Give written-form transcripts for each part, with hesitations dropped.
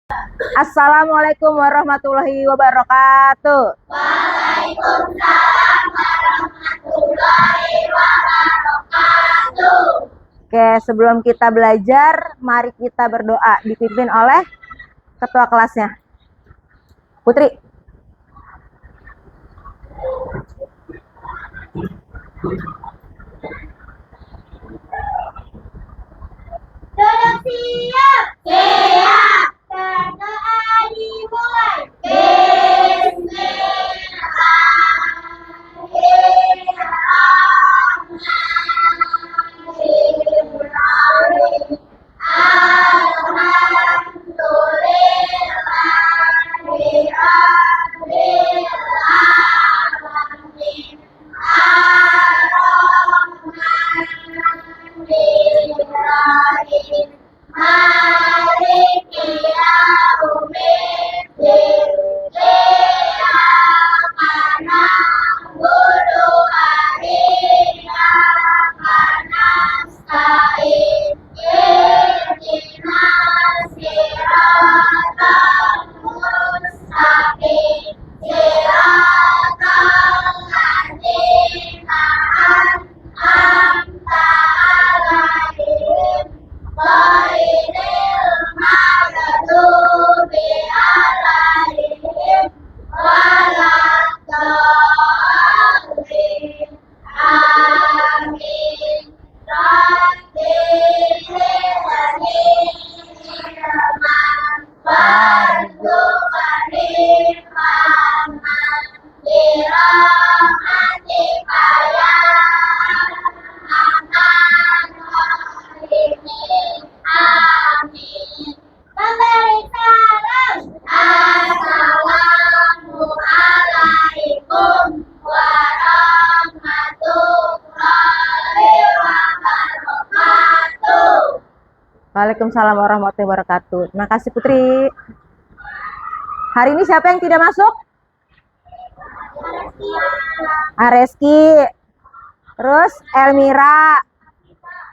Assalamualaikum warahmatullahi wabarakatuh. Waalaikumsalam warahmatullahi wabarakatuh. Oke, sebelum kita belajar, mari kita berdoa dipimpin oleh ketua kelasnya, Putri. Duduk siap. Siap. Berdoa dimulai. Bismillahirrahmanirrahim. Alhamdulillahirabbil alamin. Ar-Rahmanir-Rahim. Maliki yaumiddin. Iyyaka na'budu wa iyyaka nasta'in. Ihdinas siratal mustaqim. Siratal ladzina an'amta 'alaihim ghairil maghdubi 'alaihim waladdallin. Amin. Rabbihirrahman warzuqni rahman birahmatika ya arhamar rahimin. Amin. Memberi salam. Assalamualaikum warahmatullahi wabarakatuh. Waalaikumsalam warahmatullahi wabarakatuh. Terima kasih Putri. Hari ini siapa yang tidak masuk? Areski. Terus Elmira,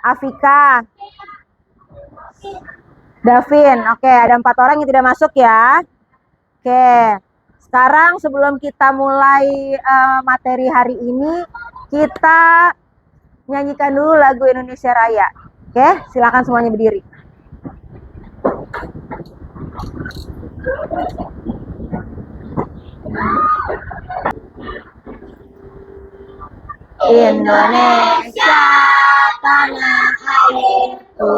Afika, Davin. Oke, ada 4 orang yang tidak masuk ya. Oke, sekarang sebelum kita mulai materi hari ini, kita nyanyikan dulu lagu Indonesia Raya. Oke, silakan semuanya berdiri. Indonesia tanah airku,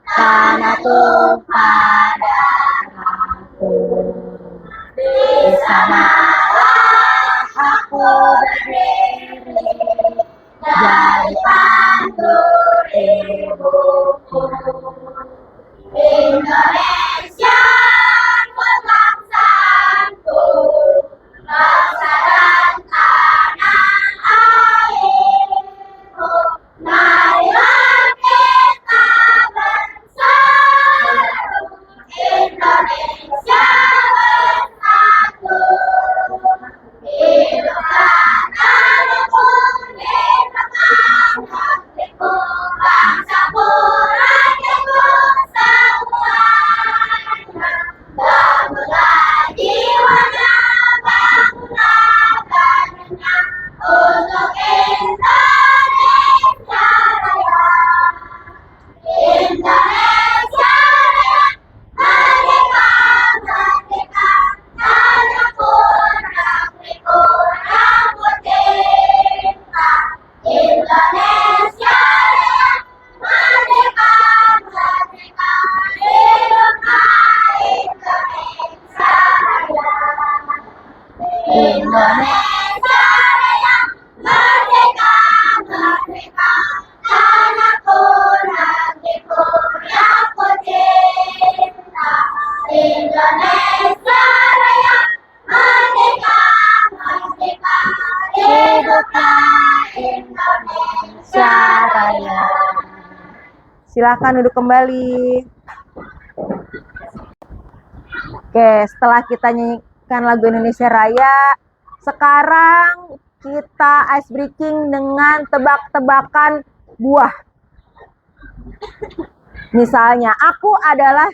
tanah tumpah darahku. Di sanalah aku berdiri, jadi panggul ibuku. Indonesia bangsaku, bangsa dan tanah airku. Marilah kita bersatu, Indonesia bersatu. Hiduplah tanahku, hiduplah negeriku, bangsaku, rakyatku semuanya. Bangunlah jiwanya, bangunlah badannya, untuk Indonesia Raya. Indonesia Raya, merdeka, merdeka, tanahku, negeriku, rambut cinta. Indonesia Raya, merdeka, merdeka, hiduplah Indonesia Raya. Indonesia Raya, merdeka, merdeka, tanahku, negeriku, yang ku cinta. Indonesia Raya, merdeka, merdeka, hiduplah Indonesia Raya. Silakan duduk kembali. Oke, setelah kita nyanyikan lagu Indonesia Raya, sekarang kita ice breaking dengan tebak-tebakan buah. Misalnya, aku adalah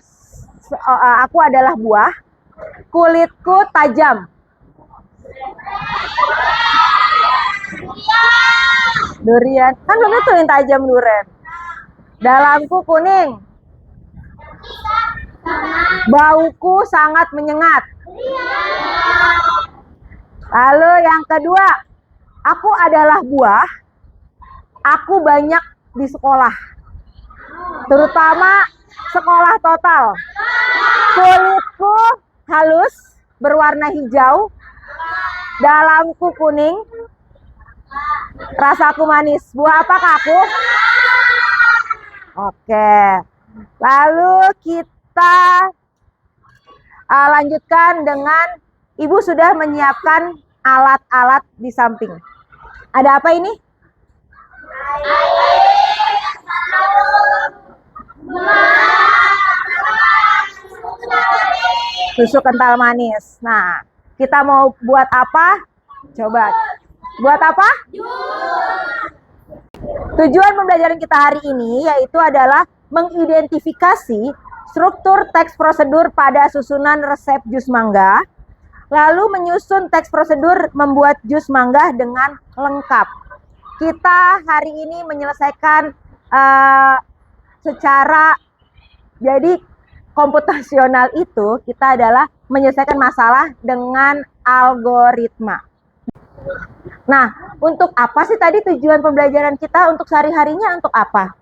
Aku adalah buah. Kulitku tajam. Durian. Kan belum tentu yang tajam durian. Dalamku kuning. Bauku sangat menyengat. Lalu yang kedua, aku adalah buah. Aku banyak di sekolah. Terutama sekolah total. Kulitku halus, berwarna hijau. Dalamku kuning. Rasaku manis. Buah apakah aku? Oke. Lalu kita lanjutkan dengan Ibu sudah menyiapkan alat-alat di samping. Ada apa ini? Susu kental manis. Nah, kita mau buat apa? Coba. Buat apa? Tujuan pembelajaran kita hari ini yaitu adalah mengidentifikasi struktur teks prosedur pada susunan resep jus mangga, lalu menyusun teks prosedur membuat jus mangga dengan lengkap. Kita hari ini menyelesaikan secara, jadi komputasional itu kita adalah menyelesaikan masalah dengan algoritma. Nah, untuk apa sih tadi tujuan pembelajaran kita untuk sehari-harinya untuk apa?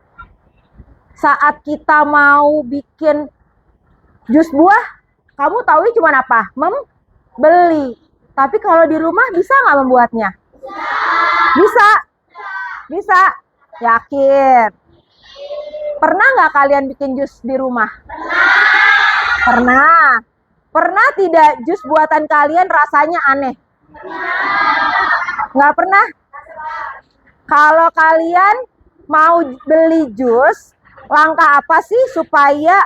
Saat kita mau bikin jus buah, kamu tahu cuma apa? Membeli. Tapi kalau di rumah bisa nggak membuatnya? Bisa. Bisa. Yakin. Pernah nggak kalian bikin jus di rumah? Pernah. Pernah tidak jus buatan kalian rasanya aneh? Nggak pernah? Kalau kalian mau beli jus, langkah apa sih supaya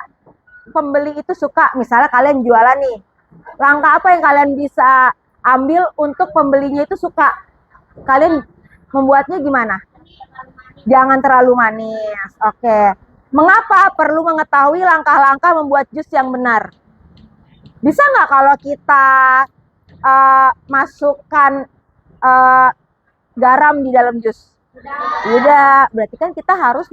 pembeli itu suka? Misalnya kalian jualan nih, langkah apa yang kalian bisa ambil untuk pembelinya itu suka? Kalian membuatnya gimana? Jangan terlalu manis. Oke. Mengapa perlu mengetahui langkah-langkah membuat jus yang benar? Bisa nggak kalau kita masukkan garam di dalam jus? Tidak. Berarti kan kita harus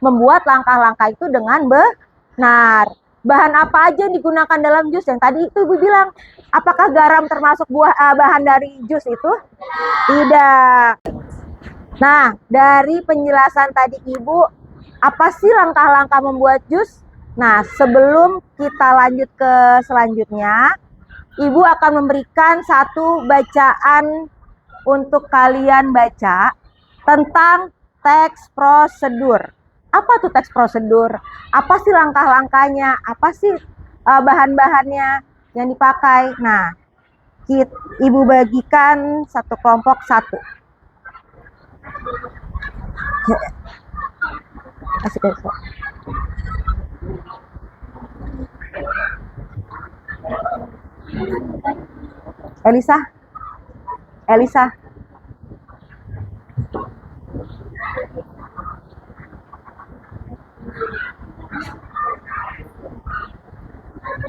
membuat langkah-langkah itu dengan benar. Bahan apa aja yang digunakan dalam jus? Yang tadi itu Ibu bilang, apakah garam termasuk bahan dari jus itu? Tidak. Nah, dari penjelasan tadi Ibu, apa sih langkah-langkah membuat jus? Nah, sebelum kita lanjut ke selanjutnya, Ibu akan memberikan satu bacaan untuk kalian baca tentang teks prosedur. Apa tuh teks prosedur? Apa sih langkah-langkahnya? Apa sih bahan-bahannya yang dipakai? Nah, Ibu bagikan satu kelompok satu. Asik. Elisa.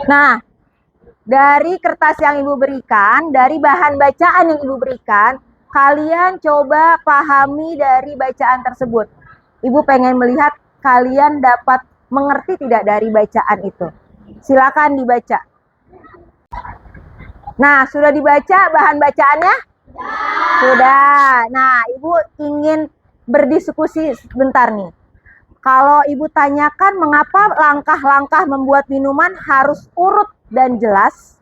Nah, dari kertas yang Ibu berikan, dari bahan bacaan yang Ibu berikan, kalian coba pahami dari bacaan tersebut. Ibu pengen melihat kalian dapat mengerti tidak dari bacaan itu. Silakan dibaca. Nah, sudah dibaca bahan bacaannya? Sudah. Nah, Ibu ingin berdiskusi sebentar nih. Kalau Ibu tanyakan mengapa langkah-langkah membuat minuman harus urut dan jelas?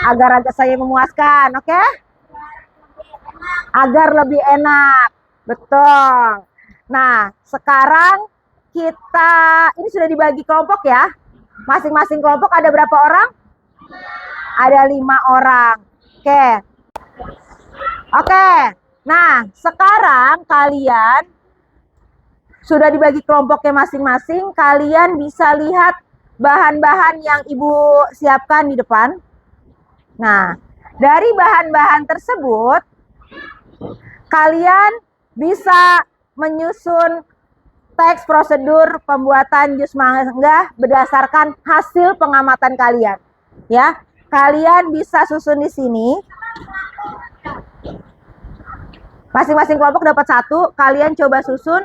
Agar saya memuaskan, oke? Agar lebih enak. Betul. Nah, sekarang kita, ini sudah dibagi kelompok ya. Masing-masing kelompok ada berapa orang? Ada 5 orang. Oke. Nah, sekarang kalian sudah dibagi kelompoknya masing-masing. Kalian bisa lihat bahan-bahan yang Ibu siapkan di depan. Nah, dari bahan-bahan tersebut, kalian bisa menyusun teks prosedur pembuatan jus mangga berdasarkan hasil pengamatan kalian. Ya, kalian bisa susun di sini. Masing-masing kelompok dapat satu. Kalian coba susun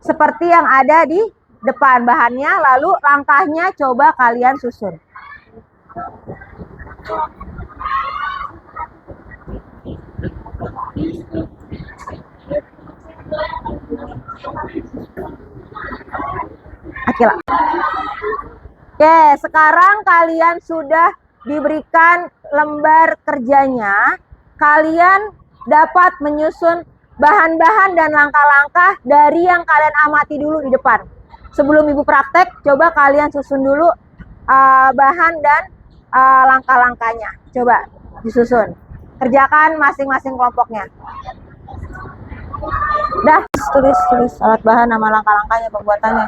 seperti yang ada di depan bahannya, lalu langkahnya coba kalian susun. Oke, sekarang kalian sudah diberikan lembar kerjanya. Kalian dapat menyusun bahan-bahan dan langkah-langkah dari yang kalian amati dulu di depan. Sebelum ibu praktek, coba kalian susun dulu bahan dan langkah-langkahnya. Coba disusun. Kerjakan masing-masing kelompoknya. Dah, tulis alat bahan nama langkah-langkahnya pembuatannya.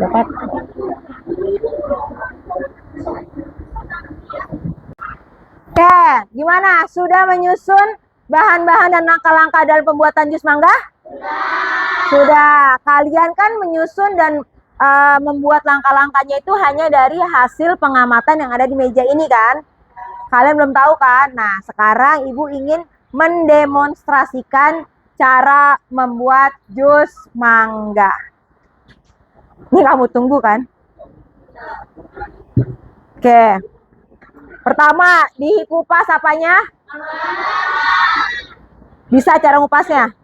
Dapat. Oke, gimana? Sudah menyusun bahan-bahan dan langkah-langkah dalam pembuatan jus mangga? Sudah. Kalian kan menyusun dan membuat langkah-langkahnya itu hanya dari hasil pengamatan yang ada di meja ini kan? Kalian belum tahu kan? Nah, sekarang ibu ingin mendemonstrasikan cara membuat jus mangga. Ini kamu tunggu kan? Oke. Pertama, dikupas apanya? Bisa cara ngupasnya?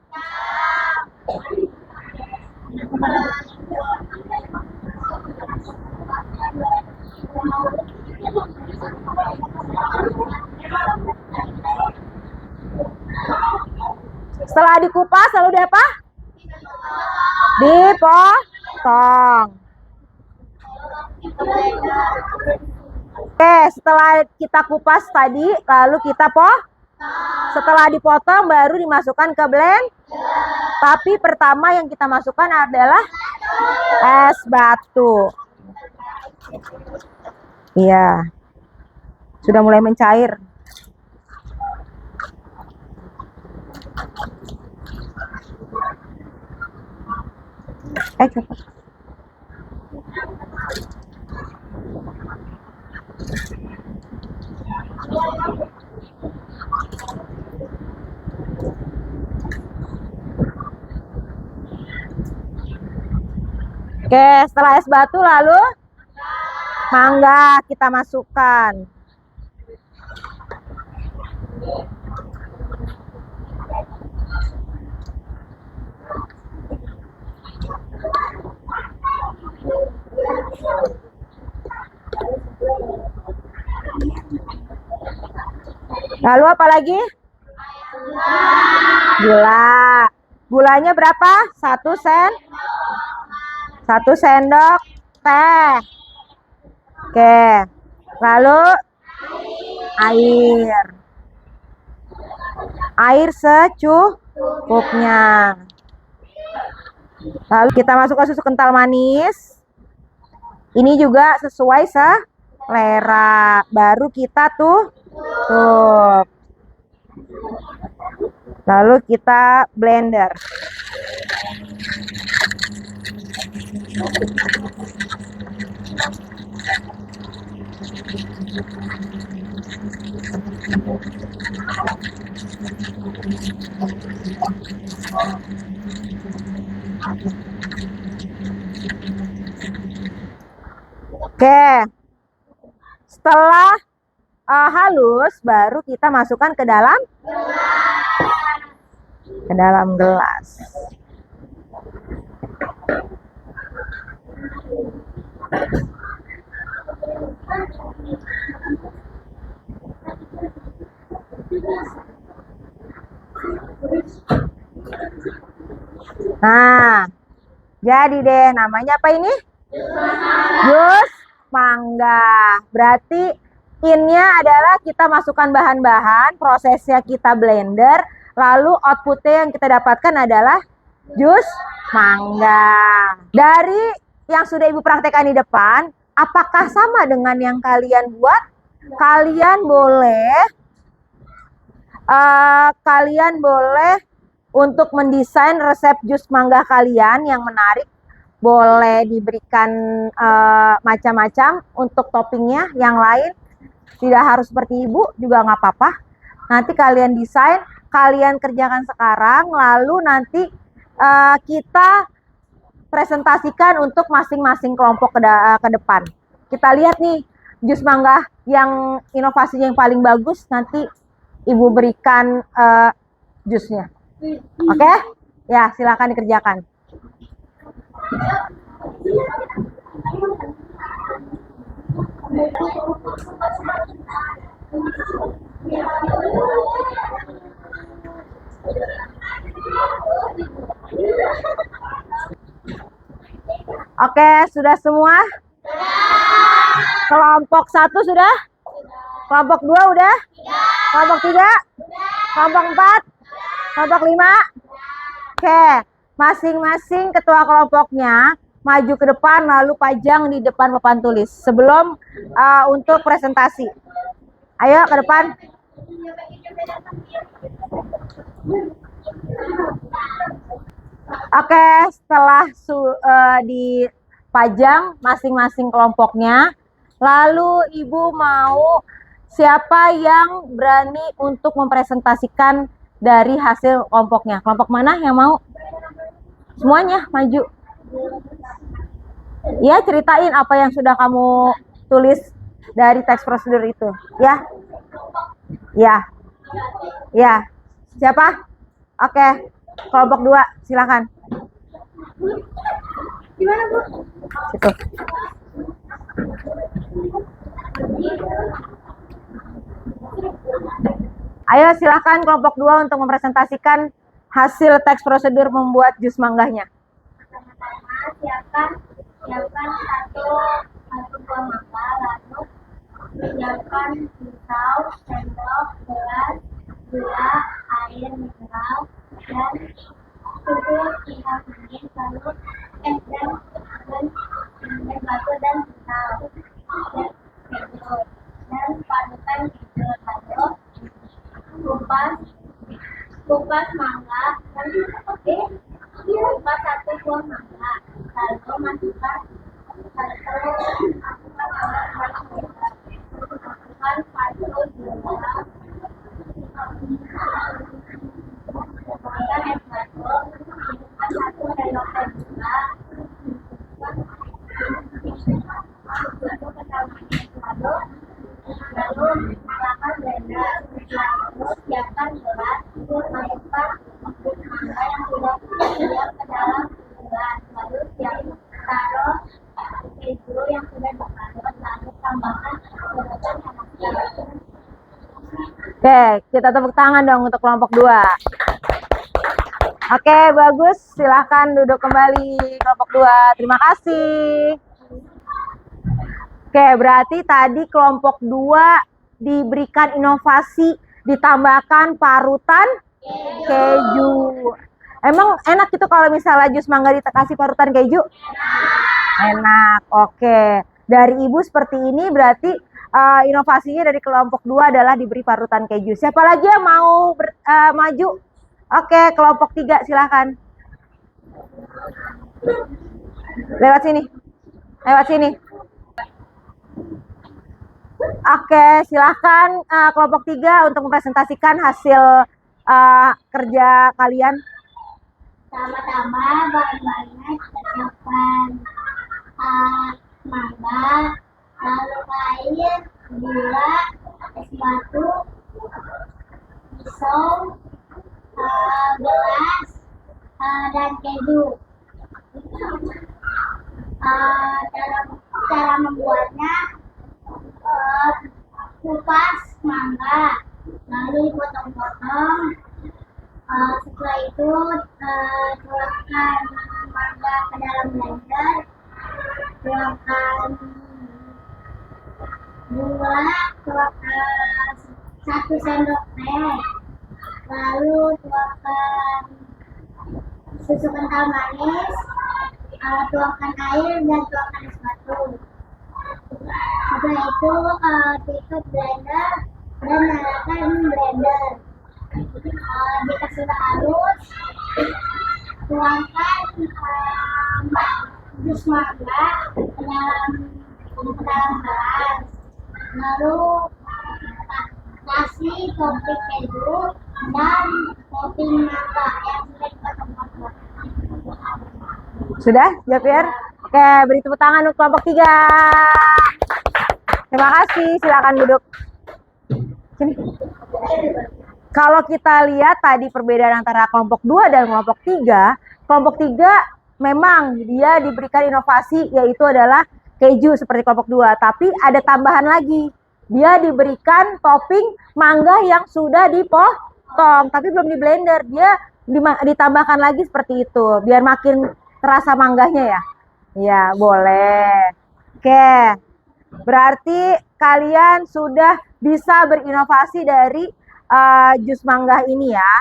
Setelah dikupas lalu di apa? Dipotong. Oke, setelah kita kupas tadi, lalu kita setelah dipotong baru dimasukkan ke blend. Tapi pertama yang kita masukkan adalah es batu. Iya. Sudah mulai mencair. Cepat. Oke, setelah es batu lalu mangga kita masukkan. Lalu apa lagi? Gula. Gulanya berapa? 1 sendok teh. Oke. Lalu air. Air secukupnya. Lalu kita masukkan susu kental manis. Ini juga sesuai selera. Baru kita tutup. Lalu kita blender. Oke. Setelah halus, baru kita masukkan ke dalam gelas. Nah, jadi deh, namanya apa ini? Jus mangga. Berarti innya adalah kita masukkan bahan-bahan, prosesnya kita blender, lalu outputnya yang kita dapatkan adalah jus mangga. Dari yang sudah ibu praktekkan di depan, apakah sama dengan yang kalian buat? Kalian boleh kalian boleh untuk mendesain resep jus mangga kalian yang menarik. Boleh diberikan macam-macam untuk toppingnya. Yang lain tidak harus seperti ibu juga nggak apa-apa. Nanti kalian desain, kalian kerjakan sekarang, lalu nanti kita presentasikan untuk masing-masing kelompok ke depan. Kita lihat nih jus mangga yang inovasinya yang paling bagus, nanti ibu berikan jusnya. Oke? Ya, silakan dikerjakan. Oke, sudah semua? Kelompok 1 sudah? Kelompok 2 udah? Kelompok 3? Kelompok 4? Kelompok 5? Oke, masing-masing ketua kelompoknya maju ke depan lalu pajang di depan papan tulis sebelum untuk presentasi. Ayo ke depan. Oke, setelah dipajang masing-masing kelompoknya, lalu ibu mau siapa yang berani untuk mempresentasikan dari hasil kelompoknya? Kelompok mana yang mau? Semuanya maju. Ya, ceritain apa yang sudah kamu tulis dari teks prosedur itu. Ya. Ya. Ya. Siapa? Oke. Kelompok 2, silakan. Gimana, Bu? Situ. Ayo silakan kelompok 2 untuk mempresentasikan hasil teks prosedur membuat jus mangganya. Pertama-tama siapkan satu buah mangga, lalu siapkan pisau, sendok, gelas, gula, air mineral, dan susu hingga dingin, lalu dan batu dan pisau dan keju dan padukan keju, lalu kupas mangga dan kupas satu buah mangga, lalu masukkan satu gula, masukkan es batu, masukkan 1 sendok teh gula, lalu siapkan blender, lalu siapkan gelas, masukkan mangga yang sudah diam ke dalam gelas, lalu taruh keju yang sudah diparut, lalu tambahkan parutan yang masih. Oke, kita tepuk tangan dong untuk kelompok 2. Oke, bagus. Silahkan duduk kembali kelompok 2. Terima kasih. Oke, berarti tadi kelompok 2 diberikan inovasi, ditambahkan parutan keju. Emang enak gitu kalau misalnya jus mangga dikasih parutan keju? Enak. Oke. Dari ibu seperti ini berarti inovasinya dari kelompok 2 adalah diberi parutan keju. Siapa lagi yang mau maju? Oke, kelompok 3 silakan. Lewat sini. Lewat sini. Oke, silakan kelompok 3 untuk mempresentasikan hasil kerja kalian. Pertama-tama bahan-bahannya kita siapkan mangga, lalu air, gula, es batu, pisau, gelas, dan keju. Cara membuatnya, kupas mangga, lalu dipotong-potong. Setelah itu tuangkan mangga ke dalam blender, tuangkan gula, tuangkan 1 sendok teh, lalu tuangkan susu kental manis, tuangkan air dan tuangkan es batu. Setelah itu tutup blender dan nyalakan blender. Jika sudah halus, tuangkan jus mangga ke dalam gelas. Lalu kasih topping keju dan topping mangga yang sudah dipotong-potong. Sudah, Javier? Oke, beri tepuk tangan untuk kelompok 3. Terima kasih, silakan duduk. Sini. Kalau kita lihat tadi perbedaan antara kelompok 2 dan kelompok 3 memang dia diberikan inovasi yaitu adalah keju seperti kelompok 2, tapi ada tambahan lagi. Dia diberikan topping mangga yang sudah dipotong, tapi belum di blender. Dia ditambahkan lagi seperti itu, biar makin terasa mangganya ya. Ya, boleh. Oke. Berarti kalian sudah bisa berinovasi dari jus mangga ini ya.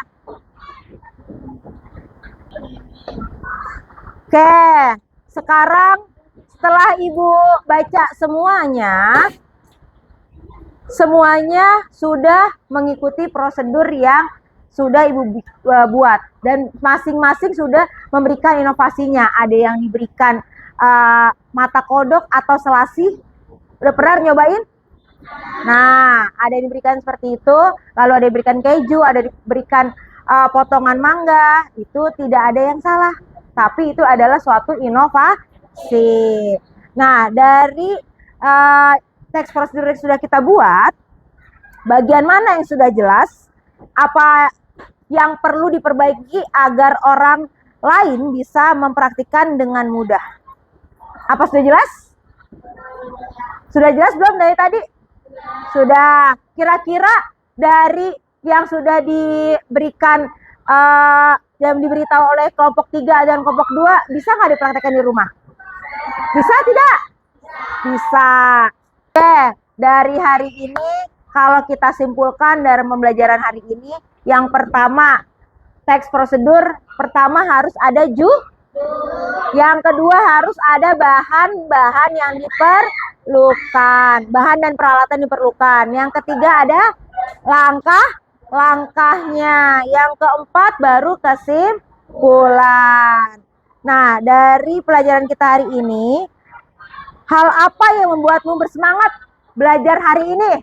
Oke, sekarang setelah Ibu baca semuanya sudah mengikuti prosedur yang sudah Ibu buat. Dan masing-masing sudah memberikan inovasinya. Ada yang diberikan mata kodok atau selasih. Udah pernah nyobain? Nah, ada yang diberikan seperti itu. Lalu ada yang diberikan keju, ada yang diberikan potongan mangga. Itu tidak ada yang salah. Tapi itu adalah suatu inovasi. Nah, dari teks prosedur yang sudah kita buat, bagian mana yang sudah jelas? Apa yang perlu diperbaiki agar orang lain bisa mempraktikkan dengan mudah? Apa sudah jelas? Sudah jelas belum dari tadi? Sudah. Kira-kira dari yang sudah diberikan yang diberitahu oleh kelompok 3 dan kelompok 2 bisa nggak dipraktekkan di rumah? Bisa tidak? Bisa. Oke, dari hari ini kalau kita simpulkan dari pembelajaran hari ini, yang pertama teks prosedur pertama harus ada yang kedua harus ada bahan-bahan yang diperlukan, bahan dan peralatan diperlukan. Yang ketiga ada langkahnya. Yang keempat baru kesimpulan. Nah, dari pelajaran kita hari ini, hal apa yang membuatmu bersemangat belajar hari ini?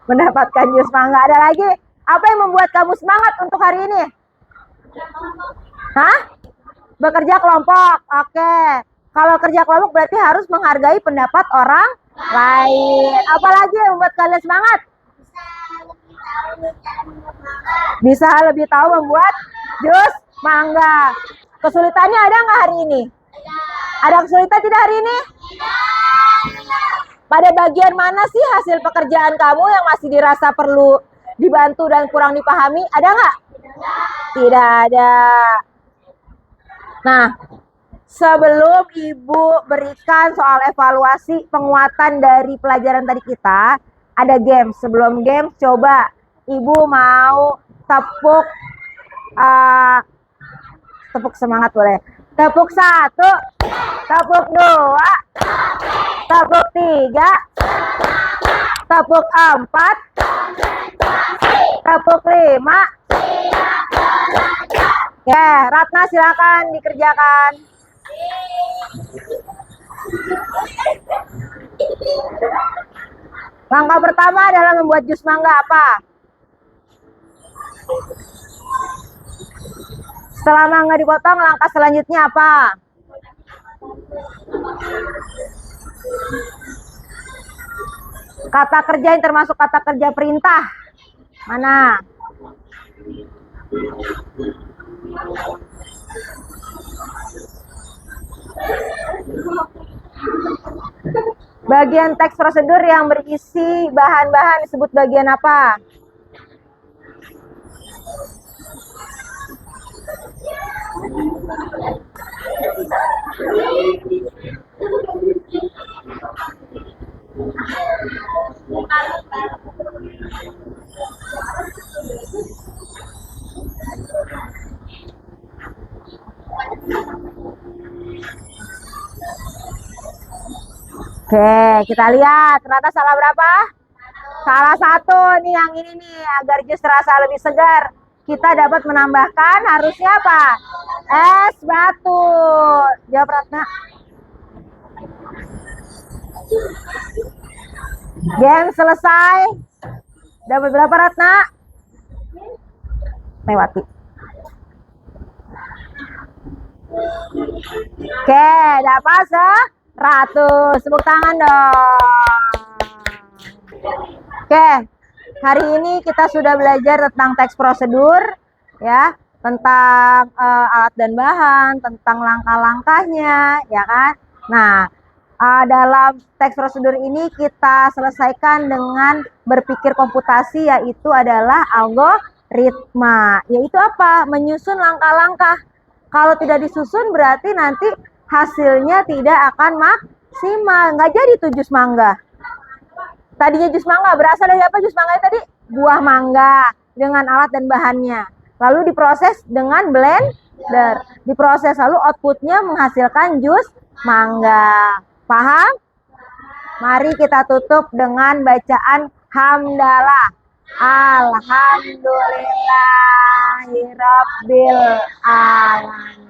Mendapatkan jus mangga. Ada lagi? Apa yang membuat kamu semangat untuk hari ini? Hah? Bekerja kelompok. Oke. Kalau kerja kelompok berarti harus menghargai pendapat orang lain. Apalagi yang membuat kalian semangat? Bisa lebih tahu membuat jus mangga. Kesulitannya ada nggak hari ini? Ada kesulitan tidak hari ini? Pada bagian mana sih hasil pekerjaan kamu yang masih dirasa perlu dibantu dan kurang dipahami? Ada nggak? Tidak ada. Nah, sebelum Ibu berikan soal evaluasi penguatan dari pelajaran tadi kita, ada game. Sebelum game, coba Ibu mau tepuk semangat boleh. Tepuk 1, tepuk 2, tepuk 3, tepuk 4, tepuk 5. Oke, Ratna silakan dikerjakan. Langkah pertama adalah membuat jus mangga apa? Setelah mangga dipotong, langkah selanjutnya apa? Kata kerja yang termasuk kata kerja perintah. Mana? Bagian teks prosedur yang berisi bahan-bahan disebut bagian apa? Oke, kita lihat ternyata salah berapa? Salah satu nih yang ini nih, agar jus terasa lebih segar, kita dapat menambahkan harusnya apa? Es batu. Jawab Ratna. Game selesai. Dapat berapa Ratna? Lewati. Oke, dapat 100. Tepuk tangan dong. Oke, hari ini kita sudah belajar tentang teks prosedur, ya, tentang alat dan bahan, tentang langkah-langkahnya, ya kan? Nah, dalam teks prosedur ini kita selesaikan dengan berpikir komputasi, yaitu adalah algoritma. Yaitu apa? Menyusun langkah-langkah. Kalau tidak disusun berarti nanti hasilnya tidak akan maksimal. Nggak jadi tuh jus mangga. Tadinya jus mangga, berasal dari apa jus mangga tadi? Buah mangga dengan alat dan bahannya. Lalu diproses dengan blender. Diproses lalu outputnya menghasilkan jus mangga. Paham? Mari kita tutup dengan bacaan hamdalah. Alhamdulillahirabbil alamin.